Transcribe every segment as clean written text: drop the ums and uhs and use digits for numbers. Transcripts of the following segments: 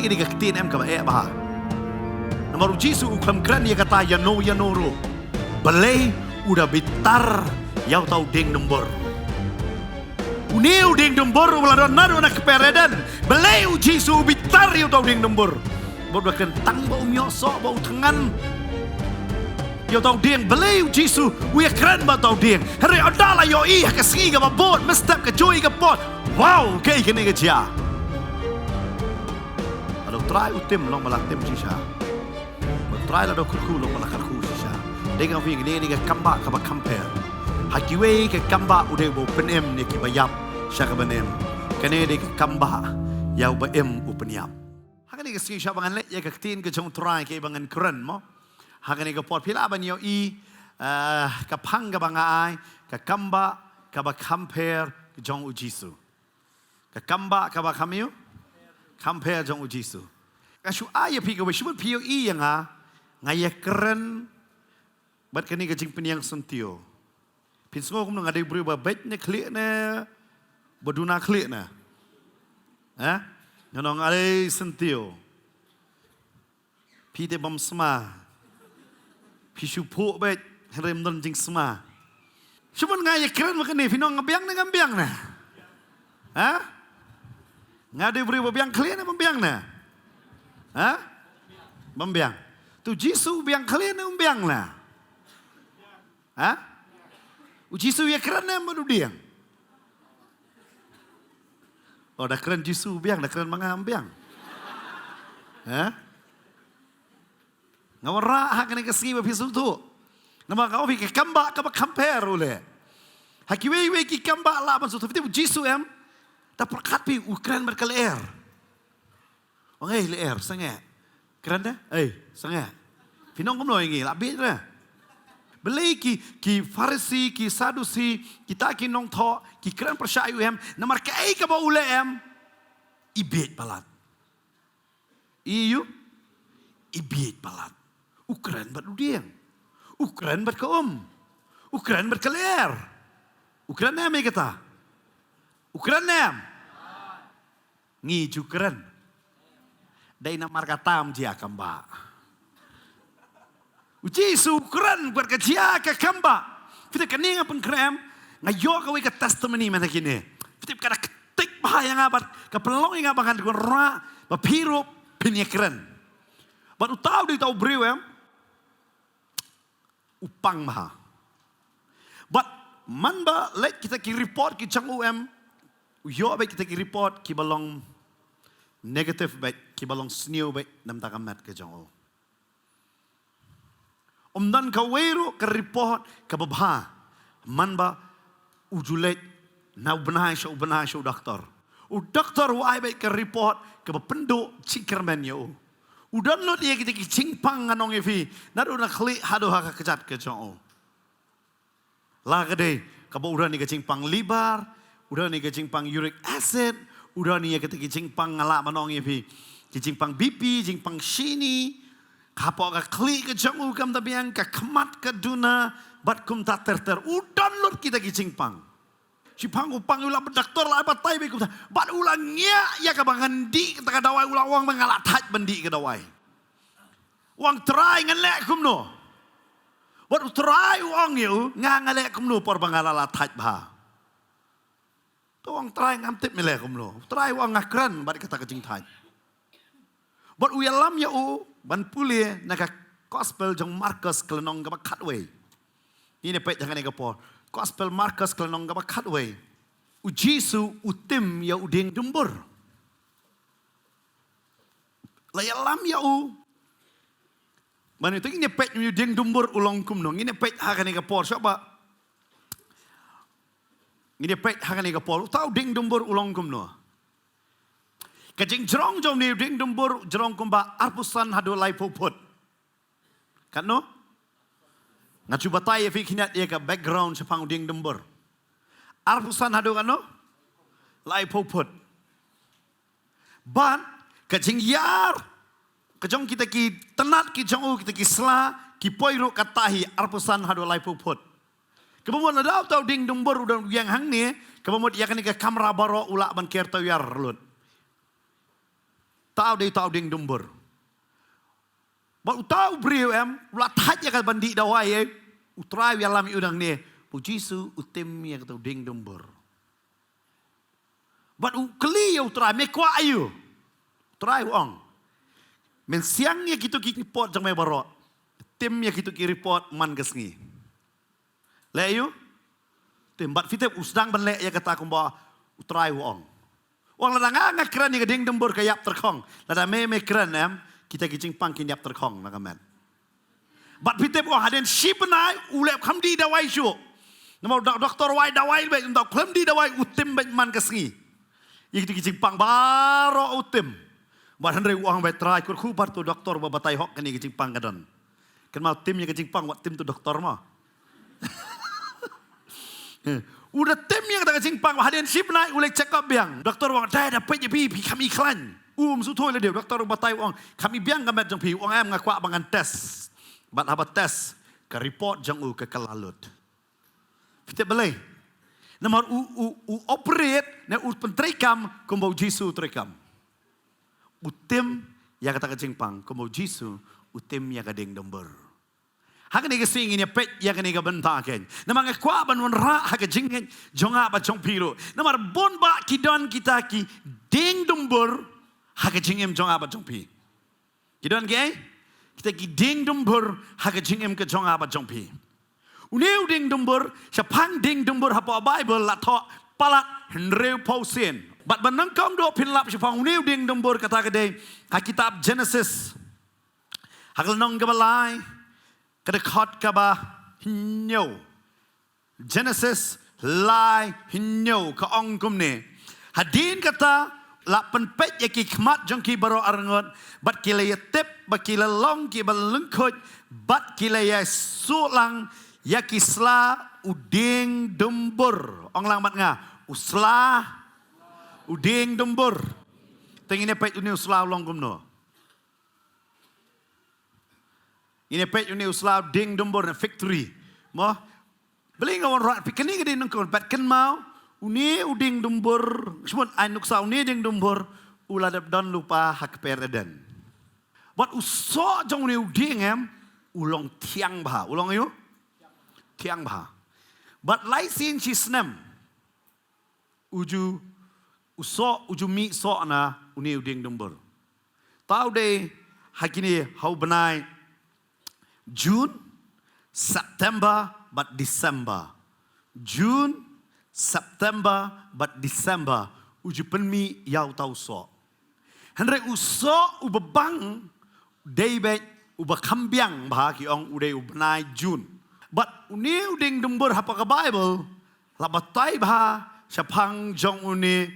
gini ketin em ka bah. Namaru Jisu ukram kran ya kata ya no ro. Balai udah bitar yau tau ding nombor. Uniu ding nombor wala nado nak peredan. Balai Jisu bitar yau tau ding nombor. Baru kentang bau myosok bau tangan. Yo tau ding balai Jisu uya kran ba tau ding. Hari adala yo ka ski ka bot mestap ka joy ka pot. Wow, kay kini ka dia. Ado try utim long malatim sisa. Try la do kurku long malakku sisa. Dengan fi ni ka kamba ka ba compare. Hakiwe ka kamba ude bo penem ni ki bayap sya ka benem. Kene de ka kamba yau ba em upeniap. Hakani ka ski sya bangan le ya ka tin ka jong try ke bangan kran mo. Hakani ka pot pila ban yo ka phang ka bangai ka kamba ka ba compare jong ujisu. Ka kamba ka ba kamiu compare jong ujisu. Ka shu aya pi ka ba shu pi yo yang ha ngaya keren bat kani ka jing peniang sentio. Pin ngo kum ngadai bru ba bet ne klik ne boduna klik na. Ha? Nganong ale sentio. Pi te bam sma. Pi shu po bet rem don jing sma. Cuman ngaya keren makani pinong ngabiang na. Ha? Ngadai bru ba biang klik na biang na. Ha? Membiang. Tu Jisu biang kalian na biang na. Ha? Jisu ya keren na baru dia. Oh dah keren Jisu biang, dah keren mga biang. Ha? Ngawara hak ni kasi ba pisu tu. Nama kau fikir kamba ka ba compare ule. Hakiwe ki kamba la ban su tu Jisu em. Dah perkat pi Ukraine berkalaer. Oh hey leer sangat. Keren dah? Sangat. Pinong kumno ingi, labit dah. Belai ki Farisi, ki Sadusi, kita ki nong tho, ki keren persyayu em, namar kai ka ba ule em, ibet palat. Iyu, ibet palat. Ukran bat udiang. Ukran bat kaum. Ukran bat kaler. Ukran nem kata. Ukran nem. Ngi jukran. Dai namar katam dia kamba. Jisu keren buat kerja ke kamba. Kita kini ngapun krem ngayok kau ke testimoni mana kini. Kita kada ketik bahaya ngabat ke pelong ngabangan dengan ra bapiru pinya keren. Baru tahu di tahu beriu em upang maha. But man ba let kita ki report ki chang em. Yo ba kita ki report ki balong negative baik ki balong snew baik nam takamat ke jang o. Dan kawero ke report ke babha man ba ujulet na ubnai sho doktor. U doktor wa ai ke report ke penduk cikermen yo. Udan lo dia kita cingpang nganong evi na do na khli hado ha kecat ke jo. La gede ke udan ni ke cingpang libar, udan ni ke cingpang uric acid, udan ni ke cingpang ngala manong evi. Ke cingpang BP, cingpang shini. Kapok ka klik ke jangu kam tabiang ka kemat ke duna bat kum tak ter udan lot kita kicing pang. Si pang upang ulah doktor lah batai be kum bat ulangnya ya ka bangandi kita ka dawai ulah wang mengalat haj bendi ke dawai. Wang try ngalek kum no. Bat try wang you ngalek kum no por bangalalat haj bah. Tu wang try ngam tip melek kum no. Try wang ngakran bat kata kicing haj. Bat uyalam ya ban pulia naka gospel jong Markus kelenong gaba cutway. Ini pet jangan ega por. Gospel Markus kelenong gaba cutway. U Jisu utim ya uding dumbur. Layalam ya u. Man itu ini pet uding dumbur ulong kumnong. Ini pet hakan ega por siapa? Ini pet hakan ega por. Tahu ding dumbur ulong kumno. Kajing jerong jom ni ding dumbur jerong kumba arpusan hadu lai puput. Kan no? Ngacu batai fi kinat dia ka background sepang ding dumbur. Arpusan hadu kan no? Lai puput. Ban kajing yar kajong kita ki tenat ki jong kita ki sla ki poiru katahi arpusan hadu lai puput. Kebomon ada tau ding dumbur udah yang hang ni kebomon ia kan ke kamera baro ulak ban kerta yar lut. tahu ding dumbur. Ba tahu brio la thaj ya ka bandi dawai utrai ya lam udang ni pu Jisu utim ya ka ding dumbur. Ba kli ya utrai me kwa ayu. Utrai ong. Men siang ya gitu ki report jang me baro. Tim ya gitu ki report man gesngi. Le ayu. Tim bat fitep usdang ban le ya kata kumba utrai ong. Wang ladang ngak keren ni ding dumbur kayap terkong. Ladang me keren kita kicing pang kinyap terkong na kamen. Bat pitep wang haden shibenai ulep khamdi dawai syu. Nama doktor wai dawai be untuk khamdi dawai utim be man kesngi. Itu kicing pang baro utim. Bat hendrai wang be try kur khu bar tu doktor ba batai hok kani kicing pang kadon. Kan mau timnya kicing pang wat tim tu doktor mah. Udah tim yang kata kacing pang hadian sip naik ulek check up biang. Doktor wang dah dapat je pi kami iklan. Suthoi le dia doktor batai wang kami biang gamet jang pi wang am ngakwa bangan tes. Bat haba tes ke report jang ke kalalut. Kita belai. Namar operate na pentrekam kumbau Jisu trekam. Utim yang kata kacing pang kumbau Jisu utim yang kadeng domber. Hakan ni kesing ini pet yang ni kebentarkan. Nama ngakwa banwan ra hakan jingen jonga ba jong piro. Nama bon ba kidon kita ki ding dumbur hakan jingem jonga ba jong pi. Kidon ke? Kita ki ding dumbur hakan jingem ke jonga ba jong pi. Uneu ding dumbur siapang ding dumbur hapa Bible la tho palat henreu pausen. Bat banang kong do pinlap siapang uneu ding dumbur kata kedai ha kitab Genesis. Hakal nong kebalai. Kedekot kaba hinyo. Genesis lai hinyo ka ong kumne. Hadin kata la penpet yaki khmat jong ki baro arangot bat kilaya tip bat kilalong ki balungkot bat kilaya sulang yaki sla uding dumbur. Ong lang mat nga usla uding dumbur. Tengine pet uni usla long kumno. Ini pet uni uslau ding dumbur na factory. Mo beli ngawan rat pikini gede nungkol bat ken mau uni uding dumbur semut ai nuksa uni ding dumbur uladap don lupa hak pereden. Bat uso jong uni uding ulong tiang bah ulong ayo tiang bah. Bat laisin chisnem uju uso uju mi so na uni uding dumbur. Tahu deh hakini hau benai June, September, but December. June, September, but December. Uji penmi yau tau so. Henry uso ubebang David ubakambiang bahagi ong uday ubnai June. But uni uding dumbur hapa ka Bible labatai bah siapang jong uni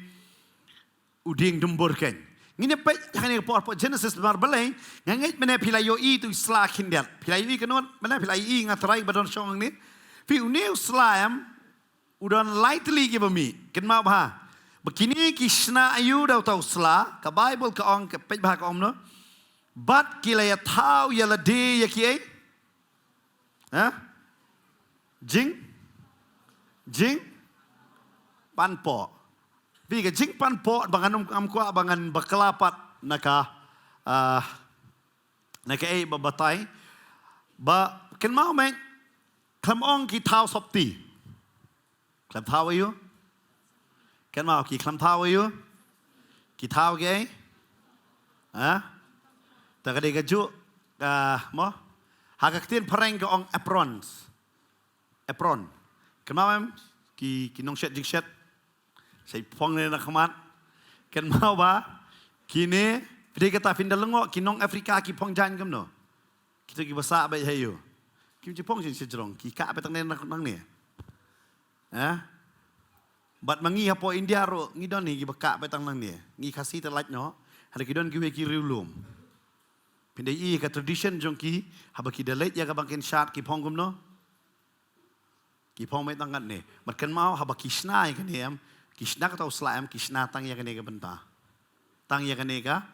uding dumbur ken. Ini pe yang ni por Genesis bar belai ngangit mena pilayo i tu isla kindat pilayo i kanot mena pilayo i ngatrai badon song ni pi uniu slam udon lightly give me ken ma ba begini kisna ayu dau tau sla ka Bible ka ong ka pe ba ka om no bat kilaya tau ya la de ya ki ha jing panpo Biga jing pan po bangan amkwa bangan bakalapat naka babatay ba ken mau men klamong ki tau sopti klam tau ayo ken mau ki klam tau ayo ki tau ge ha ta kade gaju mo hagaktin pareng ka ong apron ken mau ki nong shet jing shet saya pong ni nak kemat, kan mau ba? Kini, dia kata finda lengok, kinong Afrika ki pong jan kem no. Kita ki besar baik hayu. Kim cipong sih sejerong, ki kak petang ni nak nang ni. Bat mangi apa India ro, ngidon ni ki bekak petang nang ni. Ngi kasih terlait no, ada kidon ki weki riulum. Pindah i ka tradition jong ki, haba ki dalet ya ka bangkin syat ki pong kem no. Ki pong mai tangan ni. Bat kan mau haba kisna kan ni Kishna kata uslam Kishna tang ya kanega benta. Tang ya kanega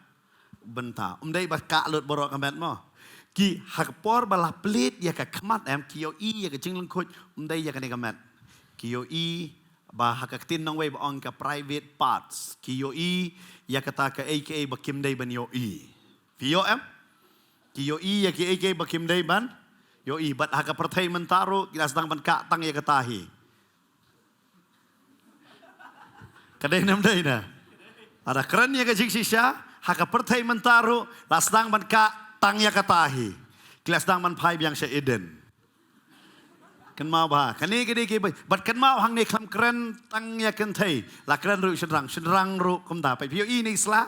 benta. Umdai bakak lut borok kamet mo. Ki hakpor bala pelit ya ka khamat ki yo i ya ka jingleng khoj umdai ya kanega met. Ki yo i Bah hakaktin nang way baong ka private parts. Kiyoi ya kata ka aka bakim day ban yoi. Fiyo Kiyoi ya ki aka bakim day ban yoi. Bat haka pertai mentaro kilas dang ban ka tang ya katahi. Kadai nam day na. Ada keren ya ka jiksisya haka pertai mentaro lasdang ban ka tang ya katahi. Kilas dang ban pai biang sya Eden. Kan mau bah, kan ni kedi kedi, bat kan mau hang ni klam keren tang ya kan thei, la keren ru senrang ru kum ta, pai pio ini isla,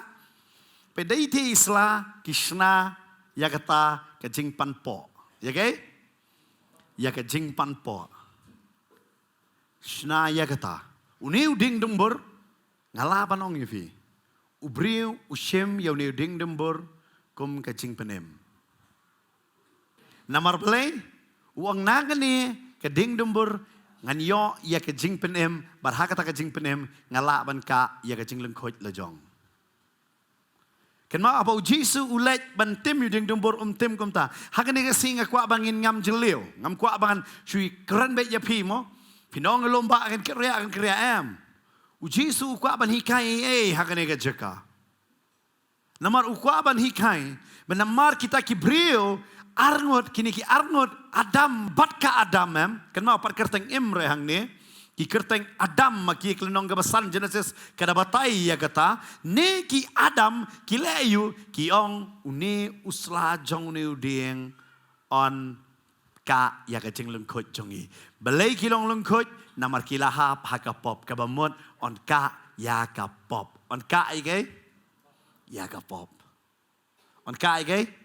pai dai ti isla, Krishna ya kata ke jing pan po, ya ke? Ya ke jing pan po, Krishna ya kata, uni uding dumbur, ngala panong yifi, ubriu ushem ya uni uding dumbur, kum ke jing penem. Namar play, uang naga ni keding dumbur nganyo ya ke jing penem barha kata ke jing penem ngala ban ka ya ke jing lengkhoj lejong ken ma apa jisu ulet ban tim yuding dumbur tim kumta hakane ke singa kwa bangin ngam jeleu ngam kwa bangan sui keren be ya pi mo pinong lomba akan kriya am jisu kwa ban hikai hakane ke jeka namar ukwa ban hikai benamar kita kibrio Arngot kini ki Arngot Adam bat ka Adam kan mau par kerteng imre hang ni ki kerteng Adam maki klenong gabasan Genesis kada batai ya kata ne ki Adam ki leyu ki ong uni usla jong ni uding on ka ya ka jing lengkot jongi belai ki long lengkot namar ki lahap hakapop kabamot on ka ya ka pop on ka ai ya ka pop on ka ai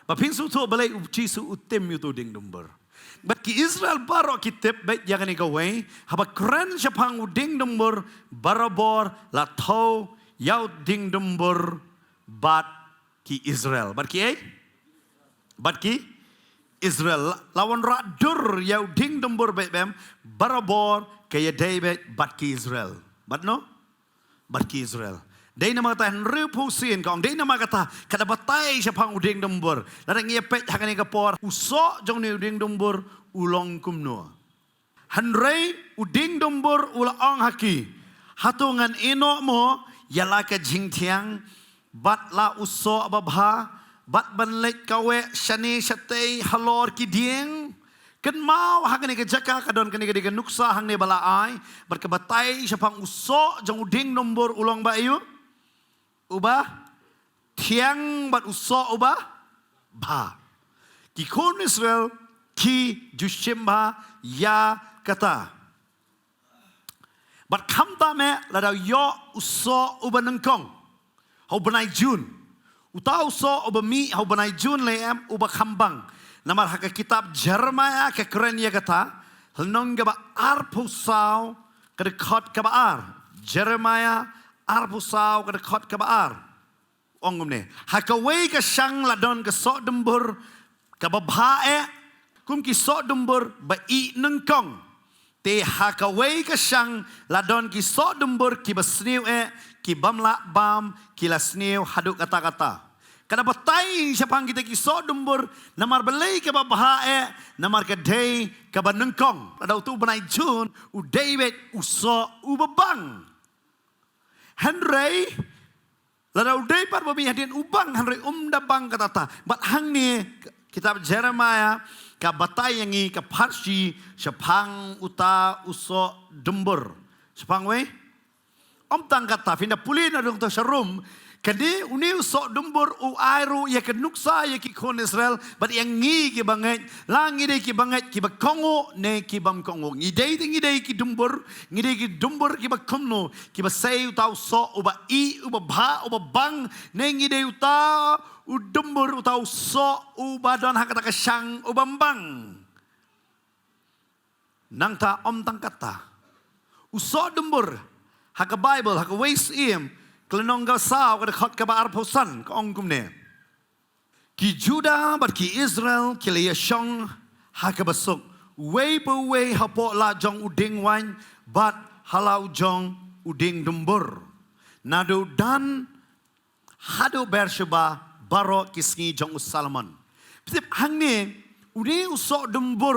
Bapin su tu balai jisu utem yutu ding dumber. But ki Israel baro ki tip bet yakan ika way. Haba keren syapang ding dumber barabor la tau yau ding dumber bat ki Israel. Bat ki Bat ki Israel. Lawan rak dur yau ding dumber bet bem barabor kaya David bat ki Israel. Bat no? Bat ki Israel. Day nama kata henry pusin kong. Day nama kata kada batai siapang uding dumbur. Larang ngepet hakani kapor. Usok jong ni uding dumbur ulong kumno. Henry uding dumbur ulang haki. Hatungan ino mo yala ka jingtiang. Bat la usok babha. Bat banlek kawe shani syatay halor kidieng. Kan mau hakani ka jaka kadon kani ka nuksa hang ni balaai. Berkebatai siapang usok jong uding dumbur ulang bayu. Ubah tiang bat usok ubah ba ki kon Israel ki jushimba ya kata bat kamta me lada yo usok ubah nengkong hau benai jun uta usok ubah mi hau benai jun leem ubah kambang namar haka kitab Jeremiah ke keren ya kata henong gaba arpusau kedekot kaba ar Jeremiah arpusau kedekot kabar ongum ne hakawai ka syang ladon ke sok dembur ka babhae kum ki sok dembur ba I nengkong te hakawai ka syang ladon ki sok dembur ki basniu ki bamla bam ki lasniu haduk kata-kata kada batai syapang kita ki sok dembur namar belai ka babhae namar ka dei ka banengkong ada tu benai jun u David usok u babang Henry ladau dapat babi hadian ubang Henry dabang kata bat hang ni kitab Jeremiah ka batai yangi ka parsi syapang uta uso dembur syapang we tang kata finda pulin adung to sharum kadi uni uso dembur u airu ya kenuksa ya ki kon Israel bat yang ngi ki banget langi de ki banget ki bakongo ne ki bam kongo ngi de ki dembur ki dembur ki bakomno ki basay uta uso uba I uba ba uba bang ne ngi de uta u dembur uta uso uba don hakata ka syang ubambang nang ta tang kata uso dembur haka Bible haka ways im kelenong gasau kada khot ka bar posan ka ongkum ne ki Juda bat ki Israel ki le yashong haka basuk way per way hapo la jong uding wan bat halau jong uding dumbur nado dan hado Beersheba baro kisngi jong Salmon psip hang ne udi usok dumbur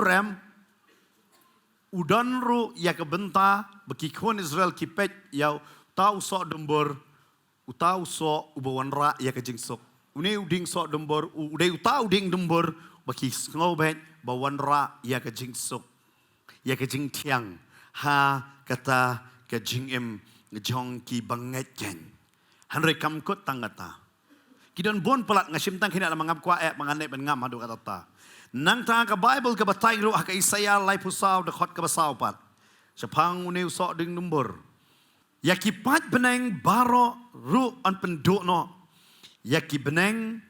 Udan ru ya ke benta bagi kon Israel kipet yau tau sok dembor utau sok ubawan ra ya ke jingsok. Uni uding sok dembor udai utau uding dembor bagi ngobet bawan ra ya ke jingsok. Ya ke jing tiang ha kata ke jing em jong ki banget ken. Hanre kam kot tangata. Kidon bon pelat ngasim tang kina mangap kwa manganep ngam hadu kata ta. Nang ta ka Bible ka batay ru ka Isaiah lai pusau de khot ka basau pat. Sepang uni sok ding numbur. Yaki pat beneng baro ru on penduk no. Yaki beneng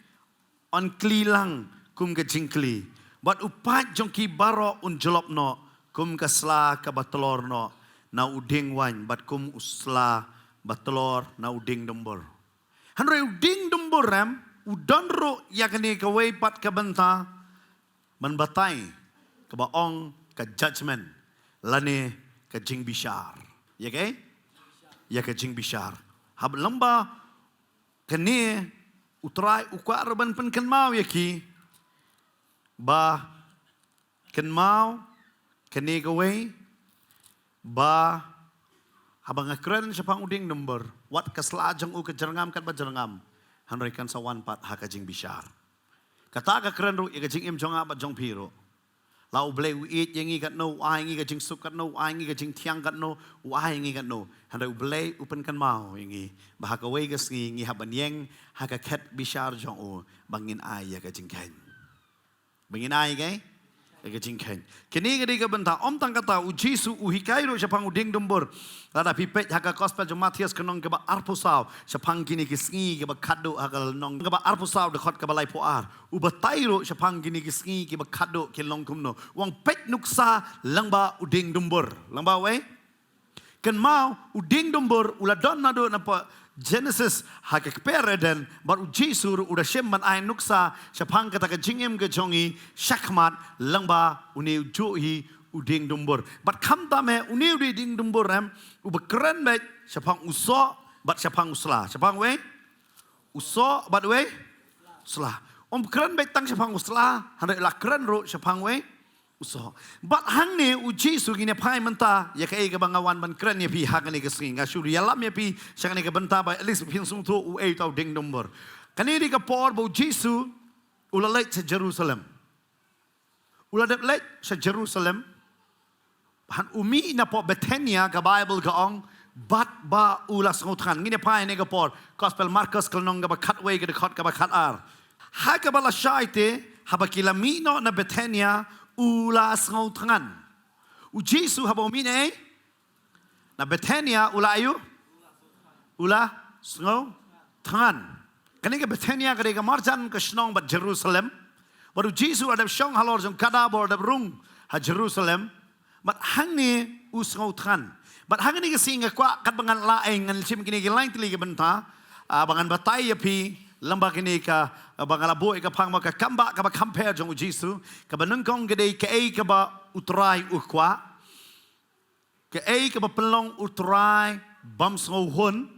on klilang kum ke jingkli. Bat upat jongki baro un jolop no. Kum ke sla ka batelor no. Na uding wan bat kum usla batelor na uding numbur. Hanre uding numbur ram. Udan ru yakni ka way pat ka benta. Menbatai ke baong ke judgment lani ke jing bishar ya ke ya ke jing bishar hab lamba kene utrai ukar ban pen ken mau ya ki ba ken mau kene gawe ba habang akren sapang uding number wat keslajeng u ke jerngam kan ba jerngam hanrekan sawan pat ha ke jing bishar. Kata ka keren ru ika jing im jong apa jong piro. Lau blei uit yang ikat no, uai ngi ka jing sup kat no, uai ngi ka jing tiang kat no, uai ngi kat no. Handa blei upen kan mau ingi. Bahaka wei gas ngi haban yang haka ket bishar jong o bangin ai ya ka jing ken. Bangin ai ke? Ka jing ken. Kini ka ka benta om tang kata ujisu uhikai ru sapang uding dumbur. Lada pipet haka gospel jong Matius kenong ke ba arpusau sapang kini kisngi ke ba kado haka nong ke ba arpusau de khot ke ba lai poar. Ubatairo sapang gini kisngi ki bakado ki longkumno wang pet nuksa langba uding dumbur langba we ken mau uding dumbur ula don nado napa Genesis hakik pereden bar ujisur uda shemman ay nuksa sapang kata ke jingem ke jongi shakmat langba uni ujuhi uding dumbur bat kamtame uni uding dumbur ram ubakren bet sapang uso bat sapang usla sapang we uso bat we usla om keren baik tang sepang uslah, hendak lah keren ro sepang we usoh. Bat hang ni uji sugi ne pai menta, ya kai ke bangawan ban keren ya pi hang ni ke singi, ngasuri ya lam ya pi, sang ni ke benta ba at least pin sung tu u tau ding number. Kani di ke por bo Jisu ulalait se Jerusalem. Uladap lait se Jerusalem. Han umi na po Bethania ke Bible ke ong bat ba ulas ngutkan. Ngine pai ni ke por Gospel Markus kelnong ke ba kat we ke dekat ke ba kat ar. Haka bala syaite habakila mino na Bethania ulas ngautangan. Ujisu haba umine na Bethania ula ayu ula ngautangan. Kanika Bethania kadika marjan ke snong bat Jerusalem. Baru Jisu ada syong halor jong kadabor ada rung ha Jerusalem. Bat hangni us ngautangan. Bat hangni ke singa kwa kat bangan laeng ngan sim kini ke lain tili ke benta. Bangan batai ya pi lamba kini ka bangala boy ka pang maka kamba ka ba compare jong Jisu ka ba nungkong gede ka ai ka ba utrai ukwa ka ai ka ba pelong utrai bam ngohon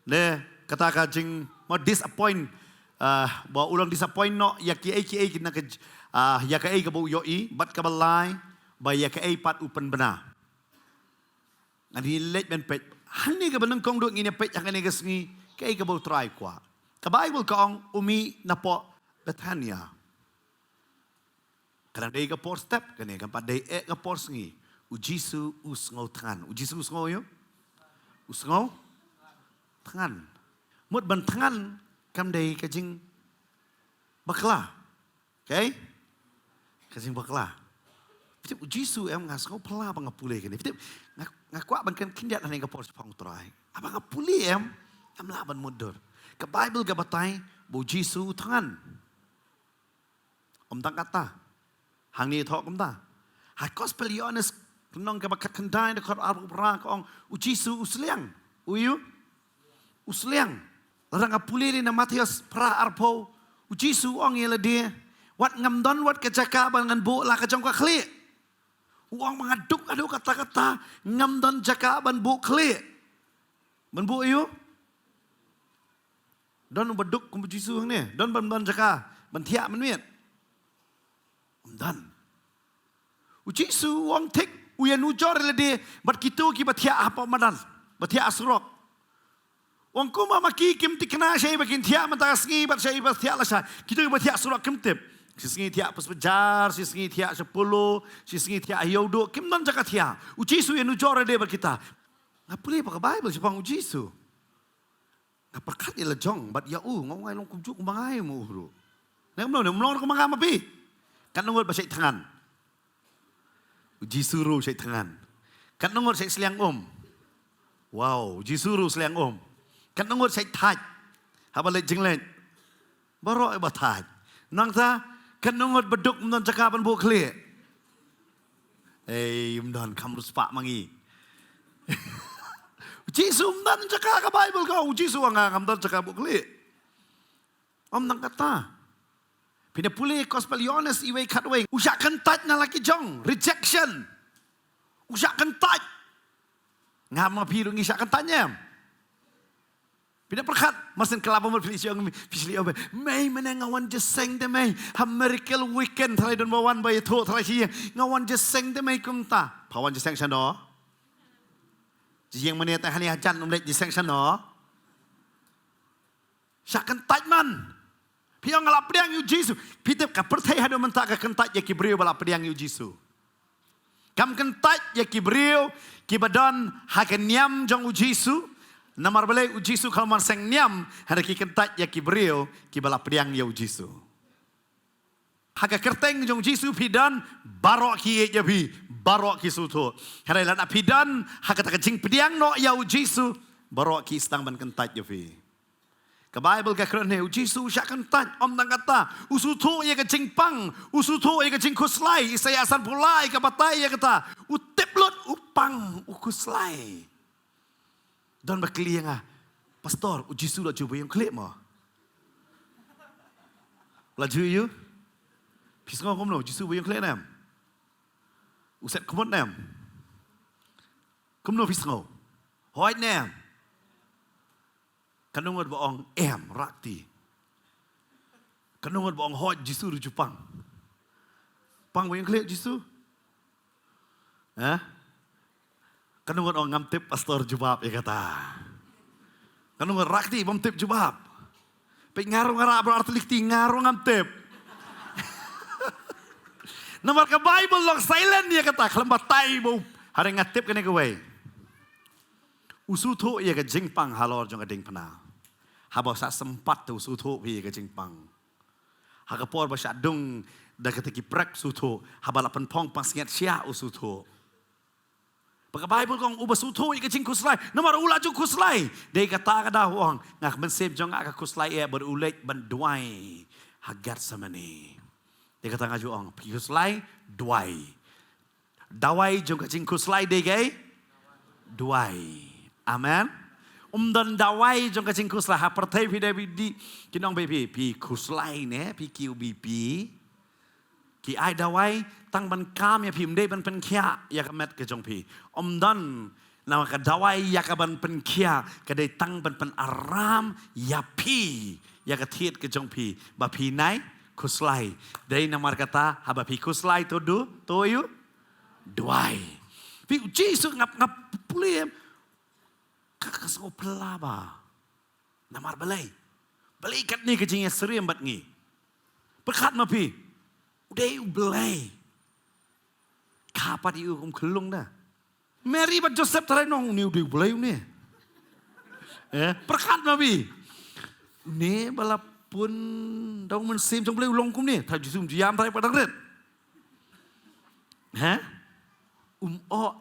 le kata ka jing mo disappoint ba ulang disappoint no ya ki ai kina ka ya ka ai ka ba yoi bat ka ba lai ba ya ka ai pat upen bena ngani let ben pet hani ka ba nungkong do ngini pet yang ni ka sngi ka ai ka ba utrai kwa. Ka Bible kaong umi na po Bethania. Kadang day ka por step kani kan pa day ka por sngi. Ujisu usngaw tangan. Ujisu usngaw yo? Usngaw tangan. Mut ban tangan kam day ka jing bakla. Okay? Ka jing bakla. Pitip ujisu em ngasngaw pala ba nga puli kani. Pitip ngakwa ban kan kindiat na ka por sa pangutray. Aba nga puli em laban mundur. Ke Bible ke batai bo Jisu tangan. Om tang kata. Hang ni thok om ta. Ha gospel Yohanes nong ke bakat kendai dekat arbu pra kong Jisu usliang. Uyu usliang. Larang apuli na Matius pra arpo Jisu ong yela dia. Wat ngamdon wat kejaka bangan bo la kajong ka kli. Uang mengaduk kata-kata ngamdon jaka ban bo kli. Ban bo uyu don beduk kum Jisu ni don ban jaka ban tiak man miet don Jisu wong tek uya nujor lede bat kitu ki batia apa madan batia asrok wong ko mamaki kim tikna shay bakin tia mantagasngi bat shay batia la shay kitu batia asrok kim tip sisngi tia pas bejar sisngi tia 10 sisngi tia ayodo kim non jakat tia uji su ya nujor lede bat kita ngapuli pakai Bible sipang uji su ngaperkat ila jong bat ya ngongai long kumjuk kumangai mu bro nek mlong kumangai mapi kan nungol ba shay tangan uji suruh shay tangan kan nungol shay seliang wow uji suruh seliang kan nungol shay taj habalet jinglet barok ba taj nang ta kan nungol beduk mnon cakapan bu kle mnon kamrus pak mangi uji sumdan cakap ka Bible ka uji su nga kamdan cakap bu kle nang kata Pina puli kospeliones iwe katweng. Usak kentat na laki jong. Rejection. Usak kentat. Ngama piru ngisak kentatnya. Pina perkat. Masin kelapa merpilisi yang pisli obe. May menengawan jeseng de may. Ha miracle weekend. Thalai don bawan bayi to. Thalai siya. Ngawan jeseng de may kumta. Pawan jeseng siya no. Jiyang meneta hani hajan umlek jeseng siya no. Usak kentat man. Piang ngalap pedang yu Jisu. Pitip ka pertai hadu mentak ka kentat ya kibriu balap pedang yu Jisu. Kam kentat ya kibriu kibadan hakan niam jong u Jisu. Namar balai u Jisu kalau man seng niam hada ki kentat ya kibriu kibalap pedang yu Jisu. Haka kerteng jong Jisu pidan barok ki ya bi barok ki suto. Hada lan pidan haka tak jing pedang no ya u Jisu barok ki stang ban kentat ya bi. Ke Bible ke kerana Jisu syak kentat nang kata usuto ia ke jingpang usuto ia ke jingkuslai saya asan pulai ke batai ia kata utiplut upang ukuslai dan bakliang pastor Jisu la cuba yang klip mo laju you pisngo kom no Jisu yang klip nam uset komot nam kom no pisngo hoit nam kanungot boong rakti. Kanungot boong hot Jisu ru Jepang. Pang boyang klek Jisu. Kanungot ong ngamtip pastor jubab ya kata. Kanungot rakti bom tip jubab. Pe ngaru ngara berarti likti ngaru ngamtip. Nomor ke Bible long silent ya kata kelembat tai bo hari ngatip kene kewai. Usuto ia ke jingpang halor jong ading pena. Habau sak sempat tu usuto ia ke jingpang. Hakapor ba syak dung da keteki prek suto habala penpong pasnget sia usuto. Pakai Bible kong ubah suto ia ke jing kuslai. Nomor ulaju kuslai. Dia kata kada wong ngak mensep jong ak kuslai ia berulek banduai hagat samani. Dia kata ngaju ong kuslai duai. Dawai jong ke jing kuslai dia gay duai. Amen. Dan dawai jong kacing kuslah pertai pida di kinong baby pi kuslai ne pi QBP ki ai dawai tang ban kam ya pi mde ban pen kia ya kamet ke jong pi dan nama ka dawai ya ka ban pen kia ka dai tang ban pen aram ya pi ya ka tiet ke jong pi ba pi nai kuslai dai namar kata haba pi kuslai to du to you duai pi Jesus ngap pulih kakas ko pelaba namar balai balai kat ni kecingnya seriam bat ngi perkat mapi udah balai kapat iu kum kelung dah Mary bat Joseph tarai nong ni udah balai ni perkat mapi ni balapun daun mensim jong balai ulong kum ni tak jusum diam tarai padang red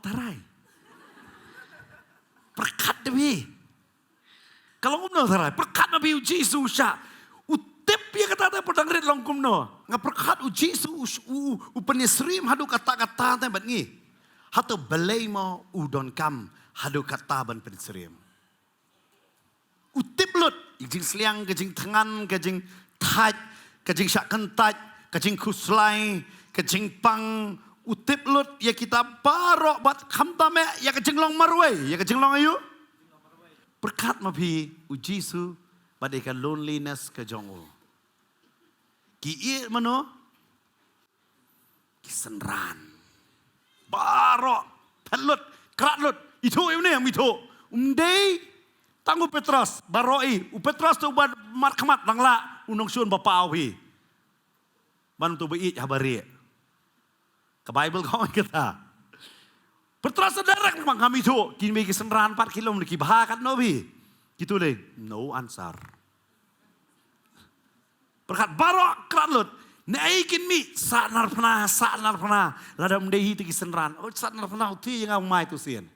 tarai perkat demi. Kalau kumno tarai, perkat nabi uji susah. Utip ya kata ada pedang red long kumno. Ngap perkat uji upenisrim hadu kata-kata tempat ngi. Hatu belai mo udon kam hadu kata ban penisrim. Utip lut, kejing seliang, kejing tangan, kejing taj, kejing syak kentaj, kejing kuslai, kejing pang. Utip lut ya kita barok bat kamtame ya kejing long marway ya kejing long ayu berkat mapi uji su badaikan loneliness ke jongo ki mano kisenran barok Mito ini yang mito. Day tangguh Petrus baroi. Petrus tu buat markamat langla unong syun bapa awi. Ban tu beit habari. Ke Bible kau kita. Petrus sederek mang kami tu. Kini bagi senran 4 kilo mendeki bahakat nobi. Gitu deh. No answer. Berkat barok keralut. Naikin mi sanar pernah. Lada mendehi tegi senran. Oh sanar pernah uti yang mai tu sien.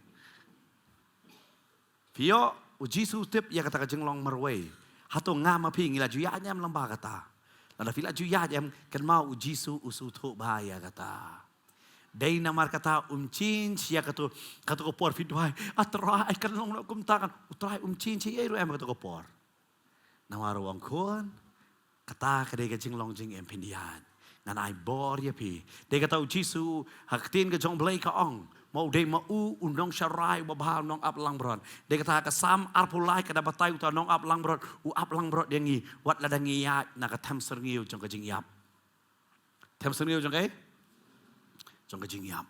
Pio ujisu tip ya kata jenglong merway. Hato ngama pi ngila juya nyam lamba kata. Lada fila juya nyam kan mau ujisu usutu bahaya kata. Day namar kata chin siya kata ko por fidwai atrai kan long kum takan utrai chin siya ro em kata ko por. Namar wang kon kata kadai ka jinglong jing em pindian. Ngan ai bor ya pi. Day kata ujisu haktin ka jong blai ka ong. Mau day mau unong syarai babha nong ap lang bron. Day kata ka sam arpulai ka dabatai uta nong ap lang bron. Ap lang bron dia ngi wat ladangi ya na ka tham serniu jong ka jing yap. Tham serniu jong kai jong ka jing yap.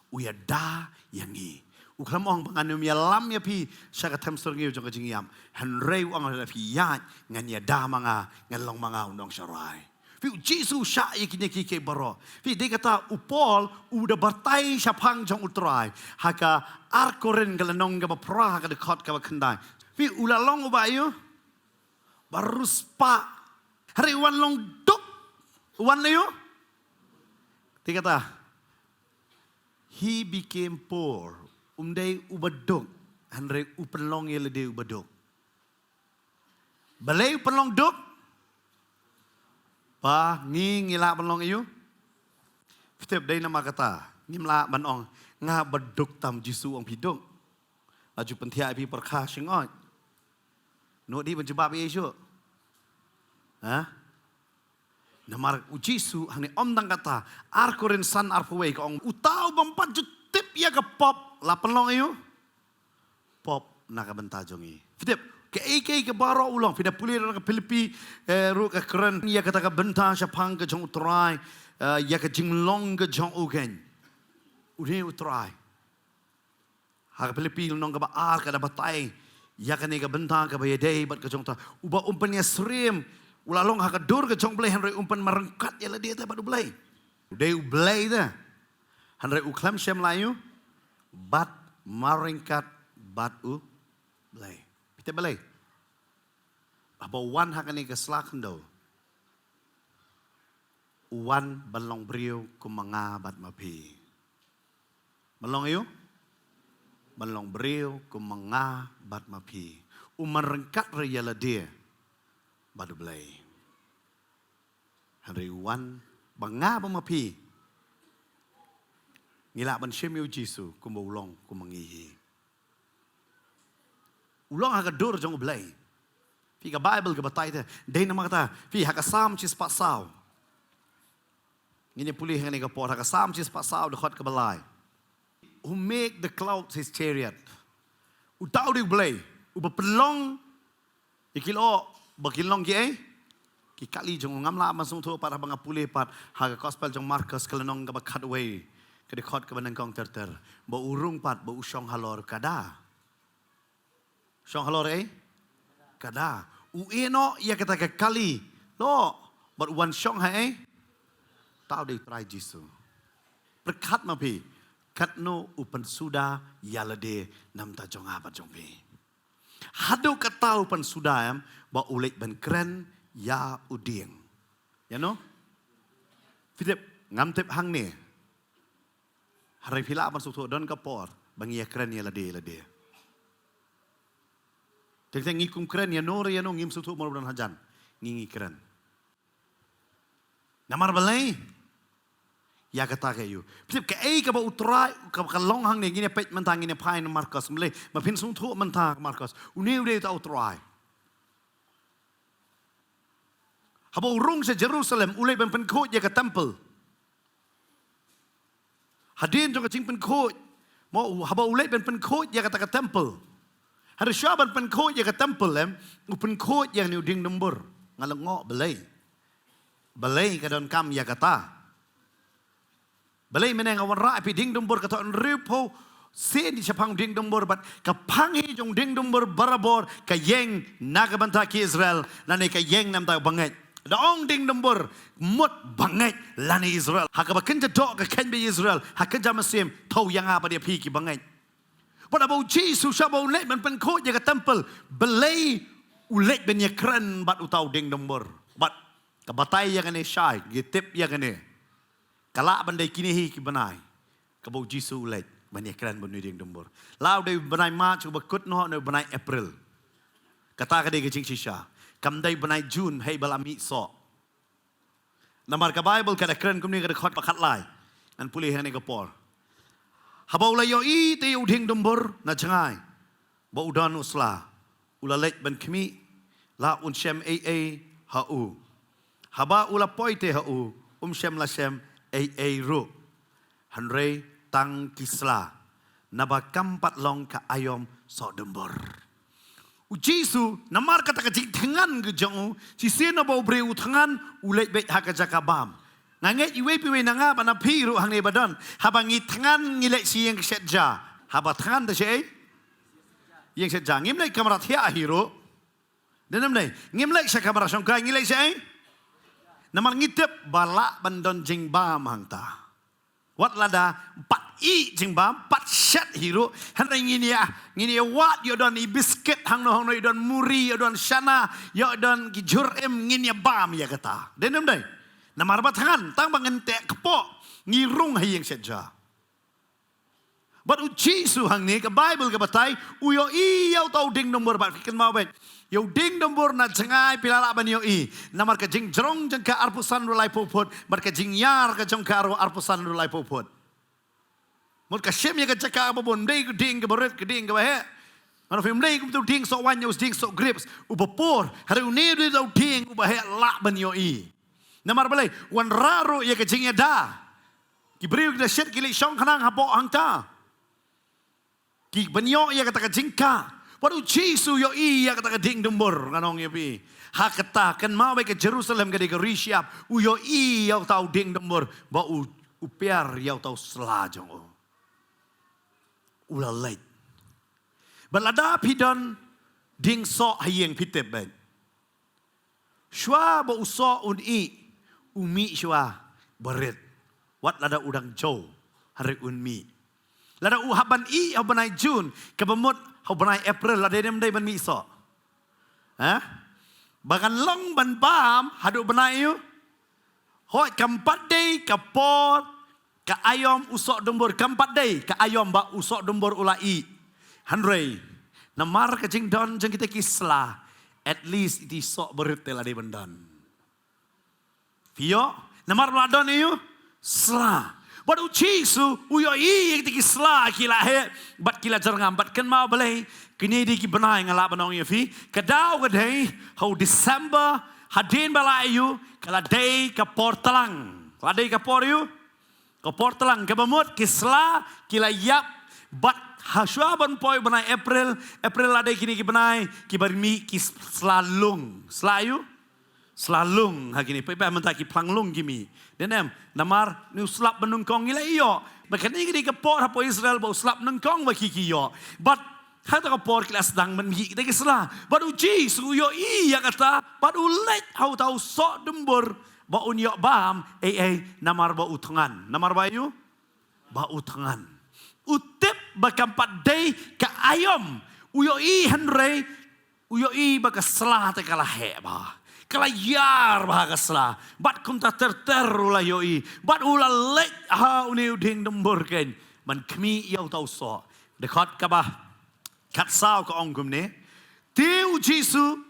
Uya da yangi. Uklam ong panganum ya lam ya pi syaka tham serniu jong ka jing yap. Henrei ong la pi ya ngan ya da manga ngan long manga unong syarai. Fiu Jesu syak yakini kike baro. Fi dia kata upol udah bertai syapang jong utrai. Haka arkoren galanong ga bapra ka dekot ka kendai. Fi ulalong ubayu baru spa. Hari wan long duk. Wan layu. Dia kata he became poor. Umdai ubaduk. Hanre upenlong ya lede ubaduk. Balai upenlong duk. Pa ngila banlong iyo. Setiap day nama kata ngimla banong nga beduk tam Jisu ang piduk. Laju pentia pi perkah singot. No di menjebab Yesu. Ha? Namar Jisu hang ni om dang kata arkoren san arpaway ka ong utaw bampat jutip ya ka pop la penlong iyo. Pop na ka bentajong i. Setiap ke baro ulang pida pulir ke Filipi ru ke keren ya kata ke benta syapang ke jong utrai ya ke jinglong ke jong ugen uri utrai ha ke Filipi nong ke ba ar ke da batai ya ke ni ke benta ke bayadei bat ke jong ta uba umpan ya srim ulalong ha ke dur ke jong blai henry umpan merengkat ya la dia ta badu blai dei blai da henry uklam syam layu bat merengkat bat u blai. Kita balai. Apa wan hakani keslakan do. Wan balong beriu kumanga bat mapi. Balong iyo? Balong beriu kumanga bat mapi. Umarengkat riyala dia. Badu balai. Hari wan banga ba mapi. Ngila ban syemiu Jisu kumulong kumangihi. Ulang haka dur jong belai. Fi ka Bible ka batai te. Dei nama kata. Fi haka sam cis pasau. Ngini pulih ngani ka por. Haka sam cis pasau dekot ka balai. Who make the clouds his chariot. Utau di belai. Uba pelong. Ikilo. Bakilong ki eh. Ki kali jong ngamla masung tu para banga pulih pat. Haka gospel jong Markus kalenong ka bakat away. Ka dekot ka banangkong ter. Ba urung pat. Ba usyong halor kada. Syong halor eh? Kada. Ueno ia kata ke kali. Lo. But one syong hai eh? Tau di try Jisu. Berkat ma pi. Katno upan suda yalade nam ta jong apa jong pi. Hadu kata upan suda em. Ba ulik ben keren ya uding. Ya no? Fitip. Ngam tip hang ni. Hari pila apan sutu don kapor. Bang ya keren yalade. Tengah ngikum keren ya nore ya no ngim sutu mau dan hajan ngingi keren. Namar balai ya kata kayu. Pip ke ka ba utrai ka long hang ni gini pet mentang gini pai no Markus mele ma pin sutu mentang Markus. Uni udah ta utrai. Haba urung se Jerusalem ulai ben penkot ya ke temple. Hadin jong jing penkot. Mau haba ulai ben penkot ya kata ke temple. Hari syaban penkot ya ke temple em, penkot yang ni uding nombor, ngalengok belai kadon kam ya kata, belai meneng awan rak pi ding nombor kata ripo Sen di sepang ding dombor bat kapangi jong ding dombor barabor ka yeng nagabanta ki Israel lani ka yeng nam ta bangai daong ding dombor mut bangai lani Israel hakabakin jadok ka ken be Israel hakaja masim tau yang apa dia pi ki bangai pada bau Jesus sabau let man pen ko jaga temple belai ulet ben yakran bat utau ding dombor bat kabatai yang ne syai gitip yang ne kala bandai kini hi ki banai kabau Jesus ulet banyak keren berdiri dombor. Lalu dari benai Mac coba kut no, dari benai April. Kata kadai kecing sisa. Kam dari benai Jun, hey balami so. Namar ke Bible kada keren kumni kada khot pakat lai. An pulih hane kapor. Habau la yo I te uding dombor na jangai. Ba udan usla. Ula lek ben kemi la un shem hau. Haba ula poite hau shem la shem ru. Hanrei tang kisla naba kampat long ka ayom so dembor ujisu namar kata kecik tengan ke jong si sena bau breu tengan ulek bet haka jakabam nanget iwe piwe nanga bana piru hang ne badan habangi tengan ngilek si yang setja haba tengan de sei yang setja ngimlek kamera thia hiro denam nei ngimlek sa kamera songkai ngilek sei namar ngitep balak bandon jing bam hang ta wat lada 4 I jingba 4 set hiro han ngini ya wat yo don I biscuit hang no don muri yo don shana yo don gijur ngini ya bam ya kata denem dai namar bat tangan tang bangen te kepo ngirung hayeng seja but uji su hang ni ke Bible ke batai uyo I yo tau ding nomor bat fikin mau bet yo ding nombor na jangai pilala ban yo I namar ke jing jrong jeng ka arpusan rulai popot bar ke jing yar ke jong ka arpusan rulai popot mut ka shem ya ke jaka babon dei ke ding ke beret ke ding ke bahe mana film dei ku tu ding so wan yo ding so grips u bapor hari uni du dau ding u bahe la ban yo I namar balai wan raro ya ke jing ya da ki briu ke shet ki le shong khanang hapo hangta ki banyo ya ke jing ka Waduh Yesus yo iya kata ding dembor kanong ya pi. Hakata kan mau ke Jerusalem ke Rishab. Uyo iya tau ding dembor ba upiar yau tau selajong. Ula late. Balada pidon ding so hayeng pitep ben. Shwa ba uso un I umi shwa baret. Wat lada udang jow hari unmi. Lada uhaban I habanai Jun kebemut hau benai April lada dem dai ban mi so. Bagan long ban bam hadu benai yu. Hoi kampat dei kapor ka ayom usok dombor kampat dei ka ayom ba usok dombor ulai. Hanrei namar ka jing don jeng kita kisla at least iti sok berit lada bandan. Fio namar ladon yu sla. Waduh Yesus, uyo I yang tiki sela kila he, bat kila jarang bat kan mau belai, kini di ki benai ngalap benong ya fi, kadau kadai, hau Desember hadin balai yu, kala day ke portalang, kala day ke por yu, ke portalang ke bemut kisla kila yap, bat haswa ban poi benai April ada kini ki benai, ki barmi ki selalung, selayu. Selalung hakini pepe mentak ki planglung gimi denem namar nu slap menungkong ila iyo bakan ini ke por hapo Israel bau slap nungkong ba kiki yo but hata ke por kelas dang men mi ke sela but uji suyo iya kata but ulet hau tau sok dembur ba unyo bam namar ba utangan namar ba yu ba utangan utip ba kampat day ka ayom uyo I henrei uyo I ba ka sela te kala he ba kelayar bahagia selah, bat kunta terteru lah yoi, bat ula lek ha uni uding dembur ken, man kami yau tau so, dekat kabah, kat sao ke ongkum ne, tiu Jisu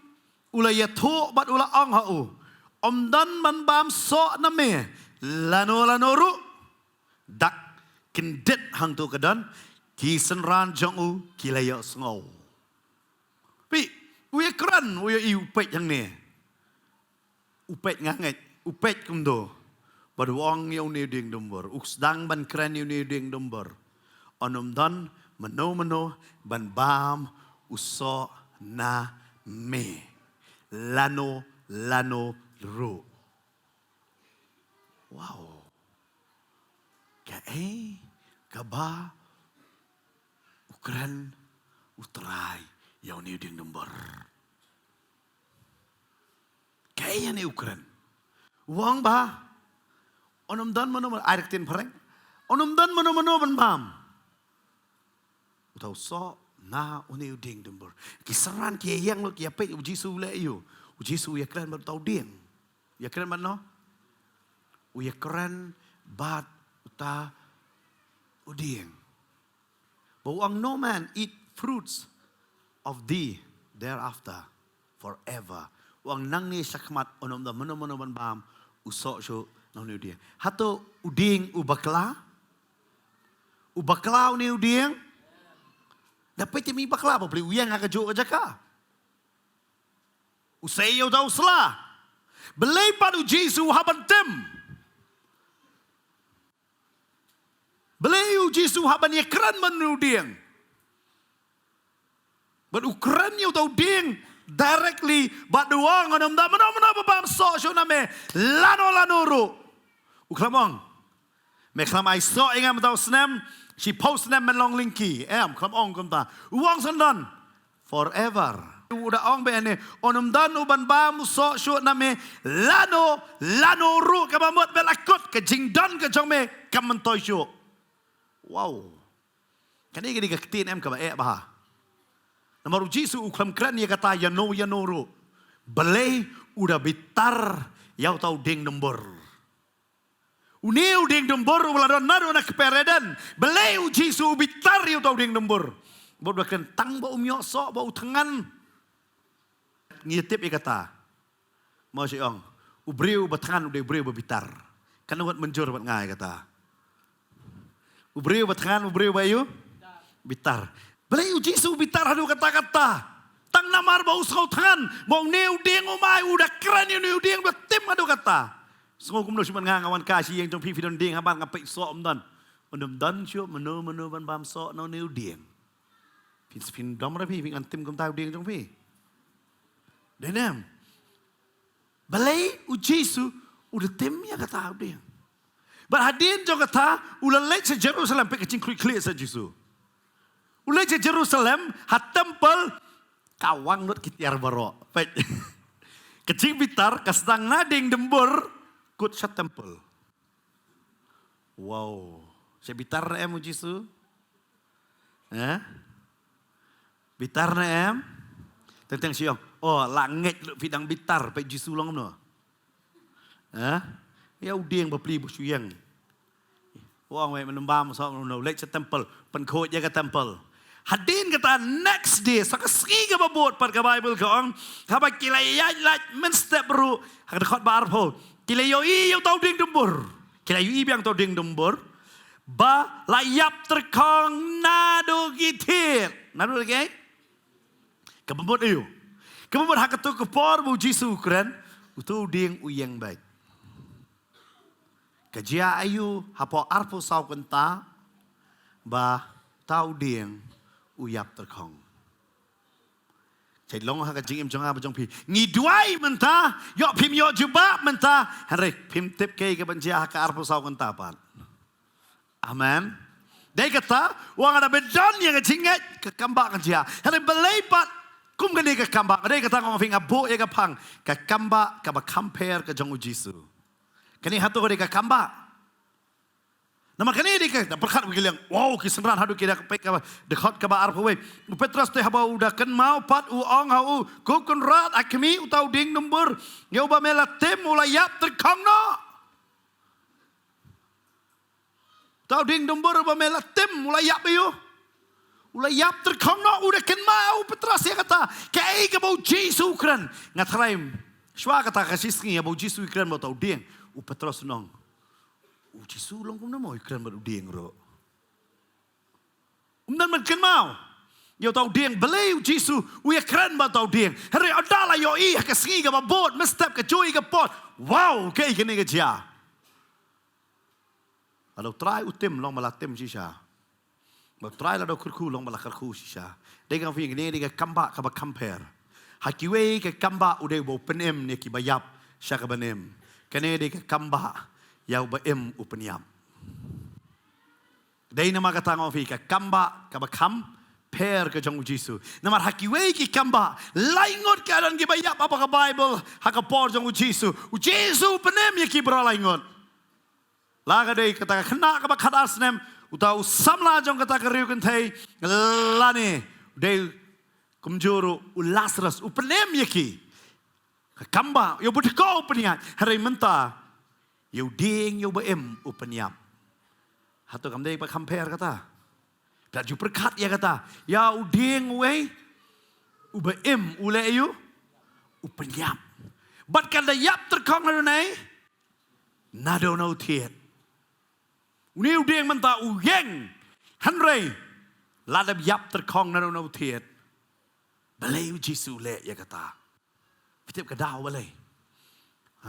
ula yato bat ula ong hau, dan man bam so name, lano ru, dak kendet hang tu kedan, kisen ran jong u kilaya sengau, pi uya keran uya iu pek yang ne. Upet nganget, upet kumdo. Baruang yaw ni ding dumbor. Uksdang ban kren yaw ni ding dumbor. Onom dan mano ban bam uso na me. Lano ru. Wow. Kaba Ukran utrai yau ni ding number. Kaya ni ukran. Wang ba? Onum dan mano air tin pareng. Onum dan mano ban bam. Utau so na uni ding number. Kisaran kia yang lo kia pe ujisu le yo. Ujisu ya kran ber tau ding. Ya kran mano? Uya kran bat uta uding. Bawang no man eat fruits of thee thereafter forever. Wang nang ni sakmat onom da mano ban bam usok syo nang ni uding. Hato uding ubakla? Ubakla ni uding? Dapat mi bakla apa beli uyang aga jo aja ka. Usai yo tau sela. Belai padu Jesu haban tem. Belai Jesu haban ye kran manu dieng. But ukran yo tau dieng directly but duang anam da mana bam so syo name lano ro. Uklamong. Me klamai so ingam tau snem. She post them men long linky. Klam ong kom ta. Uang sandan forever. Udah ong be ane onum dan uban ba muso syo name lano ru ka bamot belakot ke jingdan ke jome kamantoy syo. Wow. Kani gini ka tin ka ba ba. Namaru Jesu uklam kran ya kata yano ru. Belai udah bitar yau tau ding nombor. Uniu ding nombor wala naru na keperedan. Beleu Jesu bitar yu tau ding nombor. Bodo kentang ba umyo so ba utangan. Ngitip ikata. Mau siong. Ubriu batangan udah ubriu bitar. Kan wat menjur bat ngai kata. Ubriu batangan ubriu bayu bitar. Beleu Jesu bitar hadu kata-kata. Tang namar ba usau tangan. Mau neu ding umai udah keren yu neu ding batim hadu kata. Semua kumno cuma ngawan kasih yang jong pipi don ding haban ngapai so dan syo menu ban bam so no new ding. Pin dom rapi pin antim kum tahu ding jong pi. Denem. Balai Jesu udah tim ya kata ding. Berhadin jong kata ulalai se Jerusalem pe kecing klik se Jesu. Ulai se Jerusalem hat tempel kawang not kitiar baro. Kecing bitar kasdang nading dembur kut sa temple. Wow. Saya bitar na em Jesu. Bitar na em. Tentang siyong. Oh, langit bidang bitar pa Jesu lang no. Ya uding bapli busuyang. Wang may manambam sa no late sa temple. Pankot ya ka temple. Hadin kata next day sa kaski ka babot par ka Bible ka ang habang kilayay like men step ru hakadakot ba arpo. Kilayo iyo tau ding dembur. Kilayo ibiang tau ding dembur. Ba layap terkong nado gitir. Nado lagi? Kebembut iyo. Kebembut hakatu kepor bu Jesu keren. Utu ding uyang baik. Kajia ayu hapo arpo saw kenta. Ba tau ding uyap terkong. Cai long ha ka jing im jong a jong pi ngi duai menta yo pim yo juba menta henry pim tip ke ke banjia ka arpo saw kan tapan amen dai kata wang ada bedan yang jinget ke kamba kan jia henry belepat kum kan ke kamba dai kata ngong fing abo ya ka pang ka kamba ka ba compare ka jong Jesu kani hatu ko ka kamba nama kani dikah berkat begilang wow kisenran hadu kira pek dekat ke bar pwe Petrus teh haba udah kan mau pat uong hau kukun rat akmi utau ding nombor ngau ba mela tem mulai yap terkong no tau ding nombor ba mela tem mulai yap yo mulai yap terkong no udah kan mau Petrus ya kata kai ke bau Jesu kran ngatraim shwa kata kasisni ya bau Jesu kran mau tau ding Petrus nong Jesu long kum na mo ikran baru ding ro. Dan man kan mau. Yo tau ding belai Jesu u ikran ba tau ding. Hari adala yo I ka singi ka bot mestap ka joy ka pot. Wow, kai kene ka dia. Alo try utim long malatim sisa. Ba try la do kurku long malakarku sisa. Dei ka fing ni dei ka kamba ka ba compare. Hakiwe ka kamba u dei bo penem ne ki bayap sya ka banem. Kene dei ka kamba yau ba em upeniam. Dai nama kata ngau fi ka kamba ka ba kam compare ke jong Jesu. Namar hakiwe ki kamba laingot keadaan ki bayap apa ke Bible hakapor jong Jesu. Jesu penem ya ki beralaingot. Laga dei kata kena ka bakadas nem utau samla jong kata keriu kan thei lani dei kumjuru Lazarus upenem ya ki. Kamba yo budko upeniat hari menta yo ding yo baem upeniap. Hatu kamdei pa compare kata. Dan ju berkat ya kata, ya uding we, ubaim ule you, upenyap. But kan da yap terkong na nai, nado no tiet. Uni uding menta uyeng, hanrei, ladab yap terkong nado no tiet. Balai Jesu le ya kata, pitip kadau balai.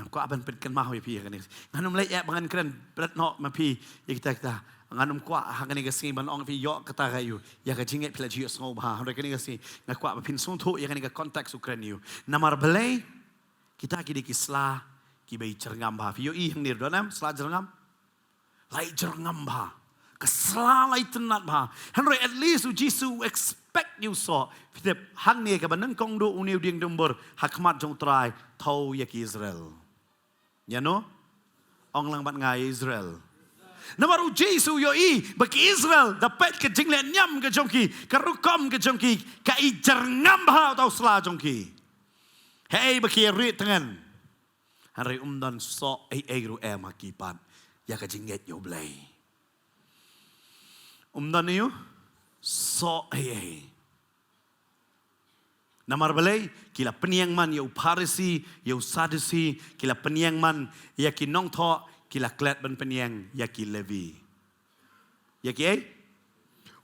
Ko aban pen kan mahu ya pi kan ni. Nganum le ya bangan keren berat no ma pi ya kita. Nganum kwa hangani kasi ban ong pi yok kata kayu ya ka jinget pila jiyo sngau ba hore kani kasi ngakwa pin sung tho ya kani ka konteks ukran yu namar belai kita ki kisla ki bai cerngam ba yo I hang nir donam sla cerngam lai cerngam ba kesla lai tenat ba hanre at least Jesu expect you so pitep hang ni ka banang kong do uniu ding dumbor hakmat jong trai thau ya ki Israel ya no ong lang bat ngai Israel Namaru Jesu yo I bagi Israel dapat ke jinglet nyam ke jongki kerukom ke jongki ka ijar ngambha tau sela jongki hei bagi ri tengan hari umdan so ru makipan ya ka jinglet yo blai umdan yo so namar balai kila peniang man yo Parisi yo Sadusi kila peniang man ya ki nong tho kila klet ban peniang ya ki Levi. Ya ki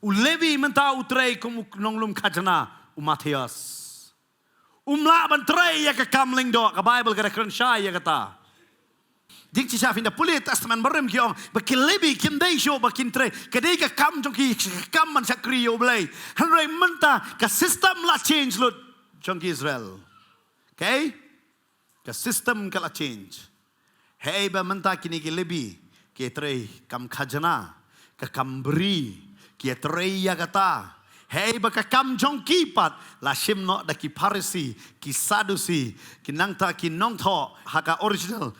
U Levi menta utrei kum nonglum kajana u Matias. Umla ban trei ya ka kamling do ka Bible ka kran shai ya kata. Dik ci safin da pulit testament barem ki ong ba ki Levi kim dei show ba kin trei ka dei ka kam jong ki kam man sakri yo blai. Hanrei menta ka system la change lut jong ki Israel. Okay? Ka system ka la change. Hei ba menta kini ki lebi ki trei kam khajana ka kam beri ki trei ya kata hei ba ka kam jong kipat la shim no da ki Parisi ki Sadusi ki nangta ki nongtho haka original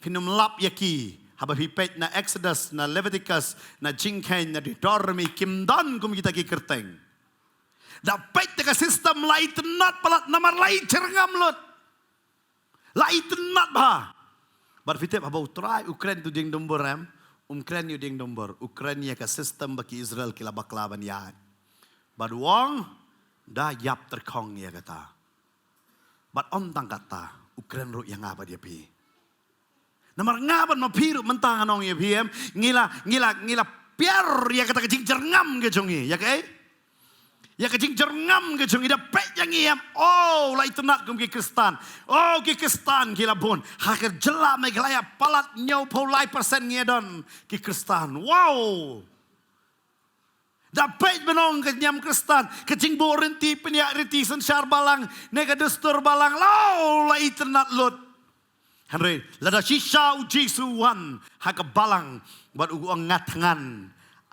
pinum lap ya ki haba pipet na Exodus na Leviticus na jingkain na Deuteronomy kim dan kum kita ki kerteng da pet ka system lai tenat palat namar lai cerngam lot lai tenat ba But fitep haba utrai Ukraine tu ding dombor ram Ukraine yu ding dombor Ukraine ya ka sistem bagi Israel kila baklaban ya But wong da yap terkong ya kata But on tang kata Ukraine ru yang apa dia pi Namar ngaban ma piru mentang anong ya pi ngila piar ya kata kecing jerngam ke jongi ya ke Ya kecing jerngam ke jongi da pek yang iam oh la itenat kum ki Kristan oh ki Kristan kila bon hakir jela me glaya palat nyau polai persen ngedon ki Kristan wow da pek benong ke nyam Kristan kecing borenti penyak reti sensar balang nega destur balang lau la itenat lot Henry lada shisha uji suwan haka balang buat uang ngatangan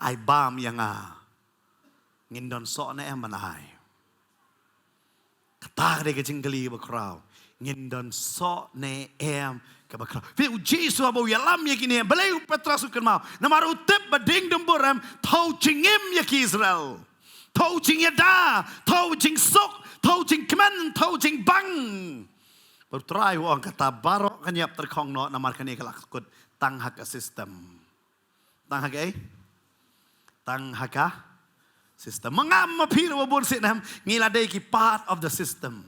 ai bam yang ngindon so na manai kata de ke jingli ba kraw ngindon so ne ka ba kraw fi Jesu abo yalam ya kini balai Petrus kan mau namar utep bading demboram thau jingim ya ki Israel thau jing ya da thau jing sok thau jing kman thau jing bang bertrai wong kata barok kanyap terkong no namar kani kalakut tang hak system tang hak tang haka system mengam mapiru wabun sinam ngila dei ki part of the system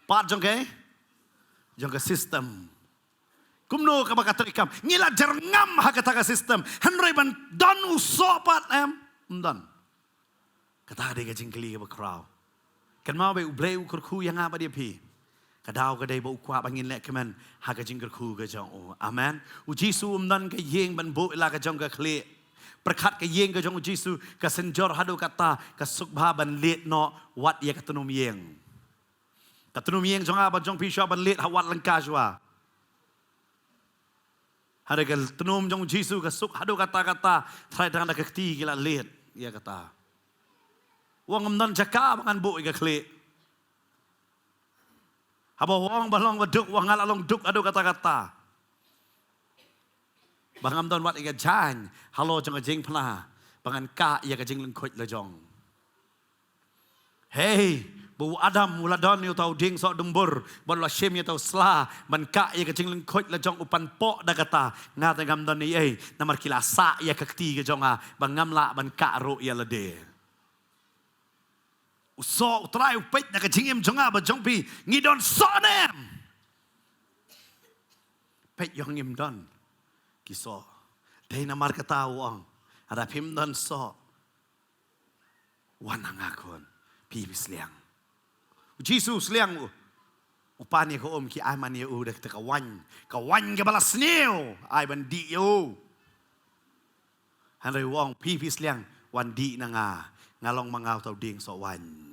part jong ke system kumno ka bakatrikam ngila jerngam hakata ka system hanrei ban don usopat dan kata dei ka jingkli ka bakraw kan mau be ublei ukurku yang apa dia pi kadau ka dei ba ukwa bangin lek kemen haka jingkurku ka jong amen u Jesu dan ka yeng ban bo la ka jong ka khle Perkat ke yeng ke jong Jesu ke senjor hadu kata ke sukbha ban let no wat ye katunum yeng. Katunum yeng jong apa jong pisha ban let hawat lengka jwa. Hada ke tunum jong Jesu ke suk hadu kata-kata trai dengan ke ti gila let ya kata. Wang amdan jaka bangan bu iga klik. Haba wang balong waduk wang alalong duk adu kata-kata. Bangam don wat iga jan halo jong jing pna bangan ka ia ka jing lengkot le jong. Hey, bu Adam uladon yu tau ding so dembur bon la shem yu tau sla ban ka ia ka jing lengkot le jong upan po da kata ngata ngam don ni namar kila sa ia ka kti ka jong a bangam la ban ka ro ia le de. So try upet na ka jing em jong a ba jong pi ngi don so nem. Pet yong im don. Kiso, day na markatawang, harapim dan so, wanang akon, pibis liang. Jesus liang upani ko ki aman ya udah kawan ke balas neo, ay bandi yo. Hanay wong pibis liang, wandi na ngalong mangaw tau ding so wan.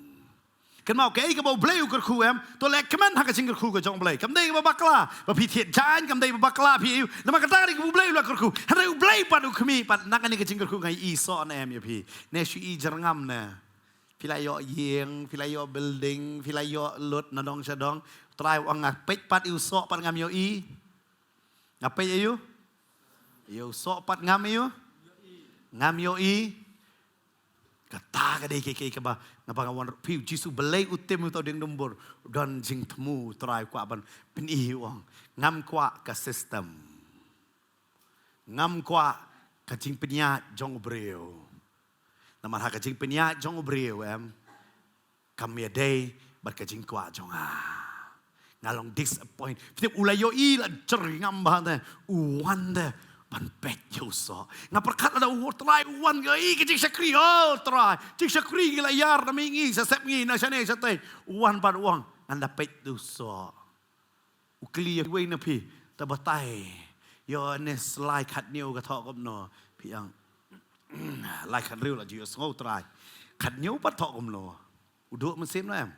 Kan mau kay ka bau blay ukar kuem to lek keman haka jingkar ku ka jong blay kam dei ba bakla ba pi thiet jan kam dei ba bakla pi na ma kata ri ku blay la kar ku hare blay padu kmi pat nakani ka jingkar ku ngai I so na em ya pi ne shu I jarngam na pilayo yeng pilayo building pilayo lut na dong sadong try wang ngak pet pat I so pat ngam yo I ngape yo yo so pat ngam yo I kata ka dei ke ka ba napangawan piu jisu belai utem utau ding nombor dan jing temu try kwa ban peni wang ngam kwa ka system ngam kwa ka jing penya jong breu namar ha ka jing penya jong breu kam ya dei bat ka jing kwa jong ngalong disappoint fit ulayo I la ngam ba ta uwan ban pet yo so ngaperkat ada try wan ge I ke sakri try cik sakri la yar na mingi sa sep ngi na sane sa te wan ban wang anda pet do so ukli we na pi ta batai yo ne slide khat new ka thok kom no pi ang lai khat riu la ji so try khat new pat thok kom no udu man sim na em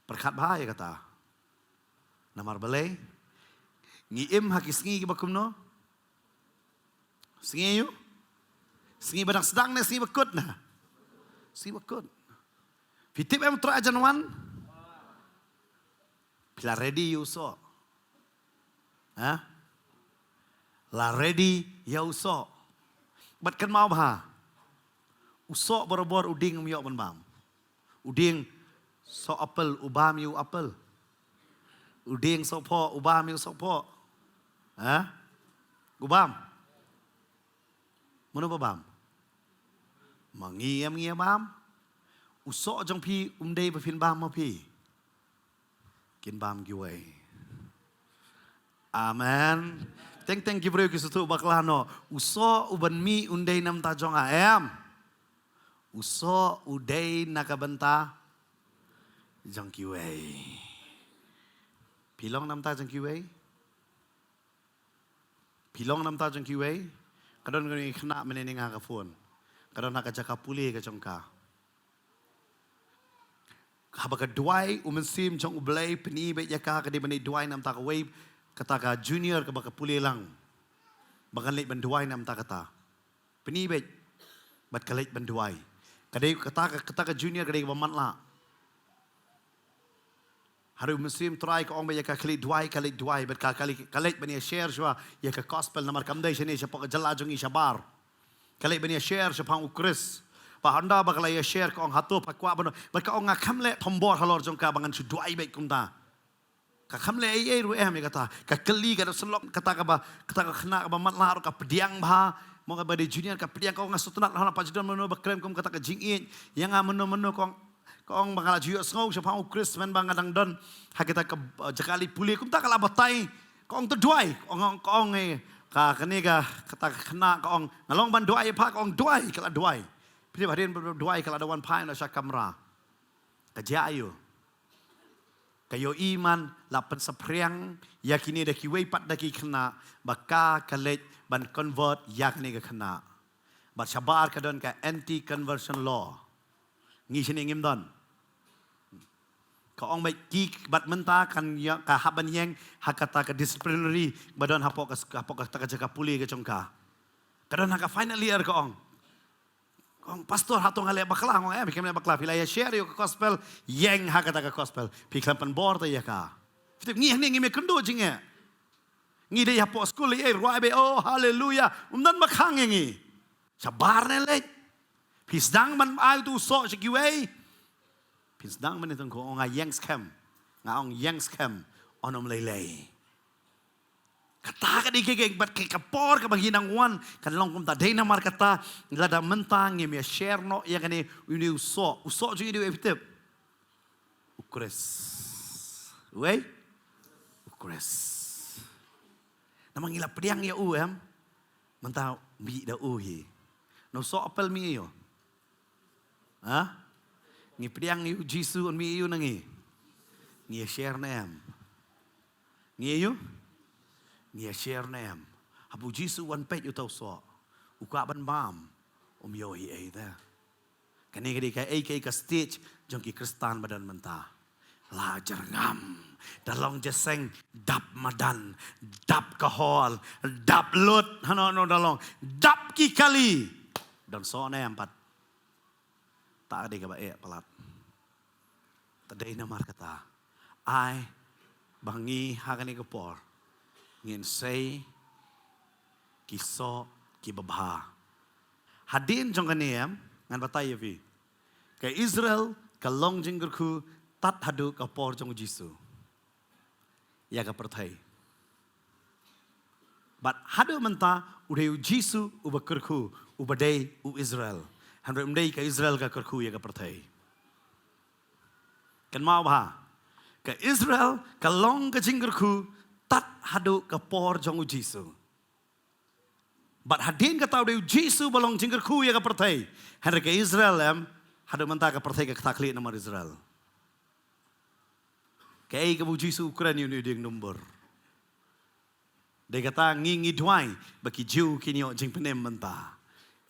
perkat bahaya kata namar balai ngi em hakis ngi ba kom no Singi yuk, singi badang sedang na singi bakut na, singi bakut. Fitip em tro ajan wan, pila ready you so, la ready ya uso, bat kan mau bah, uso borobor uding miyok ban bam, uding so apel ubam you apel, uding so po ubam you so po, ubam. Mana babam? Mangiam bam. Usok jong pi umdei bapin bam ma pi. Kin bam giway. Amen. Teng gibreu ki sutu baklano. Usok uban mi undei nam ta jong am. Usok udei nakabenta jong giway. Pilong nam ta jong giway. Pilong nam ta jong giway. Kadon kami kena meneneng ka phone. Kadon nak jaka puli ka jongka. Habaka duai umensim jong ublay peni be jaka ka di bani duai nam ta ka wave kata ka junior ka baka puli lang. Bakan lek ban duai nam ta kata. Peni be bat kalek ban duai. Kadai kata ka junior kadai ba matla. Haru muslim try ka ong ba ka kali duai bat ka kali bani share jwa ya ka gospel namar kamdai shene siya pa jala jong isya bar kali bani share siya pang ukris pa handa ba kala ya share ka ong hato pa kwa bano bat ka ong kamle thombor halor jong ka bangan su duai ba kumta ka kamle ai ru kata ka kali ka selok kata ka khna ka ba matla ka pediang ba mo ka ba di junior ka pediang ka ong sutunat hana pa judon mano ba krem kum kata ka jingin yang mano kong kong bangala jiyo sngau siya pang ukris men bangadang don hakita ka jakali puli kum ta kala batay kong to duai kong ka kani ka kata kena kong ngalong ban duai pa kong duai kala duai pili barin duai kala dawan pa na siya kamera kajya ayo kayo iman lapan sa priang yakini daki way pat daki kena baka kalet ban convert yakini ka kena bat sabar ka don ka anti conversion law ngi siningim don ka ong mai ki bat menta kan ya ka haban yang hakata ka disciplinary badon hapok ka jaka puli ka chongka kadon ka final year ka ong Kong pastor hatong hale bakla ngong bikin bakla pila ya share yo ke gospel yang hakata ke gospel piklan pan bor ta ya ka. Fitip ngi ngi me kendo jinge. Ngi de ya po school ye roi be oh hallelujah nan makhang ngi. Sabar ne le. Pisdang man ai tu so chikiwe. Pisdang man itong ko nga yang scam. Nga ong yang scam onom lele. Kata ka di kaya bat kay kapor ka baghinang wan kanlong kum ta day na mar kata lada mentang ngi me share no ya kani uni uso jing di efitip ukres we ukres namang ila pediang ya mentang mi da hi no so apel mi yo ha ngi pediang ni jisu on mi yo nangi ngi share na ngi yo Nia share nem. Abu Jisu wan pet utau so. Uka ban bam. Yo hi ai ta. Kani kadi kai ka stage jong ki Kristan badan menta. La jerngam. Dalong jeseng dap madan, dap kahol, dap lut, no dalong, dap ki kali. Dan so nem pat. Tak ada ka ba pelat. Tadai na mar kata. Ai bangi hakani kapor. Ngin say kiso kibabha hadin jong kaniam ngan batay vi kay Israel kalong jinggerku tat hadu kapor jong Jisu ya ka perthai but hadu menta udeu Jisu ubakerku ubadai u Israel handre umdai ka Israel ka kerku ya ka perthai kan mau ba ka Israel kalong ka jinggerku tat hadu kapor jong Jisu. But hadin ka tau de Jisu balong jingger ku ya ka pertai. Henry ke Israel hadu menta ka pertai ka takli namar Israel. Kay ka bu Jisu ukuran yun ding number. De kata ngingi duai baki jiu kinyo jing penem menta.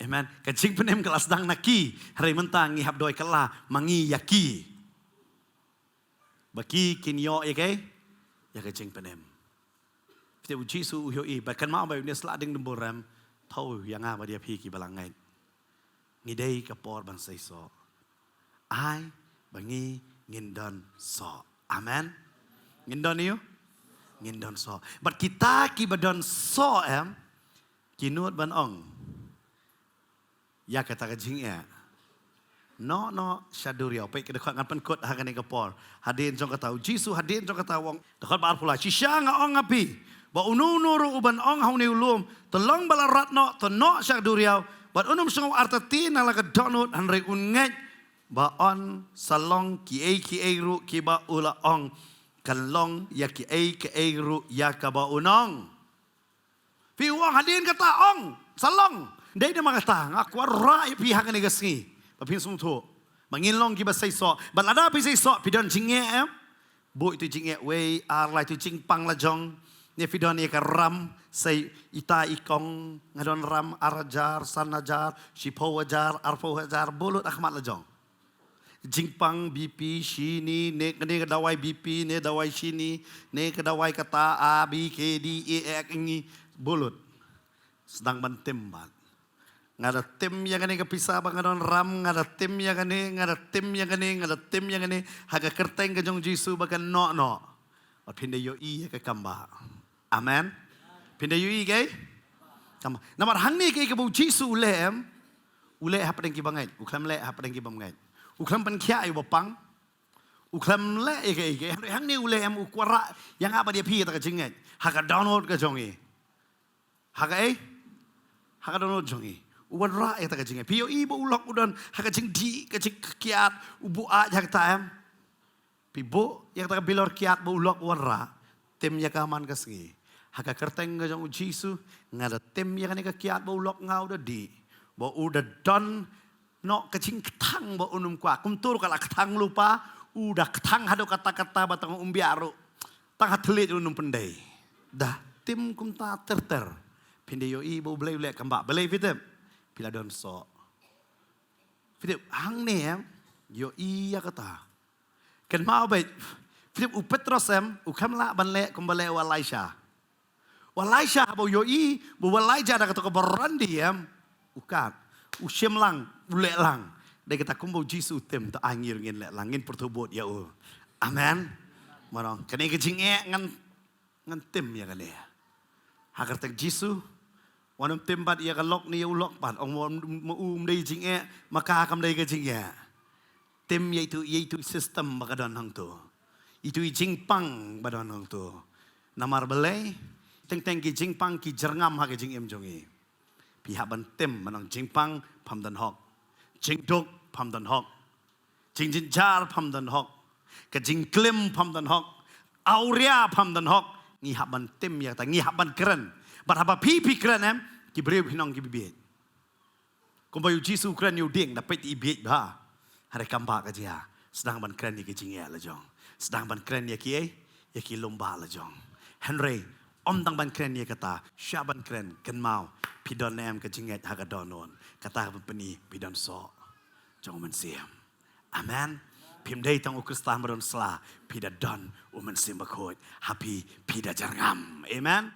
Amen. Ka jing penem kelas dang naki hari menta ngi hab doi kala mangi yaki. Baki kinyo ya kay ya ka jing penem. Kita uji su uhioi, bahkan mau bayu ni selading demboram, tahu yang apa dia pergi balangai. Ngidei kapor bangsa so, ai bangi ngindon so, amen. Ngindon niyo, ngindon so. But kita kibadon so kinut ban ong, ya kata kajing ya. No syaduriau, baik kita kan penkot hakan ni kapor. Hadin jong kata Jisu hadin jong kata wong, dekat bar pula. Cisha ngong api. Ba unuru uban ong hauni ulum tolong balarat no to no syak duriau ba unum sung artati na laga donut hanre unget ba on salong ki ai ru ki ba ula ong kalong ya ki ai ru ya ka ba unong pi wong hadin kata ong salong dei de magata ngak warra pi hakan ni gasngi ba pin sum thu mangilong ki ba sai so ba lada pi sai so pi don jinge bu itu jinge we ar lai tu jing pang la jong ni fidon ye ram say ita ikong ngadon ram arajar sanajar sipo wajar arpo wajar bulut akhmat lejong jingpang BP sini ne kedawai BP ne dawai sini ne kedawai kata A B K D E F ini bulut sedang bantembat ngada tim yang ini kepisah bang ngadon ram ngada tim yang ini ngada tim yang ini ngada tim yang ini haga kerteng ke jong Jisu bakan no pindah yo i ke kamba. Amen. Pindah yui gay. Sama. Namar hangni kay kabu Jisu ule hapa dengki bangai. Uklam le hapa dengki bangai. Uklam pan kia ayu bapang. Uklam le kay hangni ule ukwara yang apa dia pi tak jingai. Haka download ke jongi. Haka download jongi. Uban ra tak jingai. Pio ibu ulok udan haka jing di ke jing kiat ubu a jak taem. Pibo yang tak bilor kiat bu ulok warra tim ya kaman kasgi. Haka kerteng ngajong Jisu ngada tim yang ni kiat ba ulok ngau da di ba udah don no kecing ketang ba unum kwa kumtur kala ketang lupa udah ketang hado kata-kata batang umbiaru tang hatlit unum pendai dah tim kumta terter pinde yo i ba blai kamba blai fitem pila don so fitem hang ne yo i ya kata ken mau ba fitem u Petros u kamla banle kumbale wa Laisha Walaisha bo yoi bo walaija da kato berandi ukat Usiam lang, ulek lang. Dia kata kumpul Jisu tem ta angir ngin lek langin pertubut ya o. Amen. Marong kene ke jing ngan tem ya kale. Hakar tak Jisu wanam tem bat ya kalok ni ya ulok bat ong mo dei jing maka kam dei ke jing tem yaitu sistem bakadan hang tu. Itu jingpang badan hang tu. Namar belai teng ki jingpang ki jerngam ha ke jing jongi. Pihak bantem manang jingpang pamdan hok. Jingdok pamdan hok. Jinjar pamdan hok. Ke jingklim pamdan hok. Aurea pamdan hok. Ngihak bantem ya ta ngihak ban keren. Bat haba pi keren ki brew hinong ki bibit. Kumbayu Jisu keren yu ding dapat ibit ba. Hari kamba ka dia. Sedang ban keren ni ke jing la jong. Sedang ban keren ya ki lomba la jong. Henry om tang ban keren ya kata syaban keren ken mau pidon em ke jinget hagadonon kata peni pidon so jong men siam. Amen. Pim dei tang ukristan baron sla pida don umen sim bakot happy pida jarngam. Amen.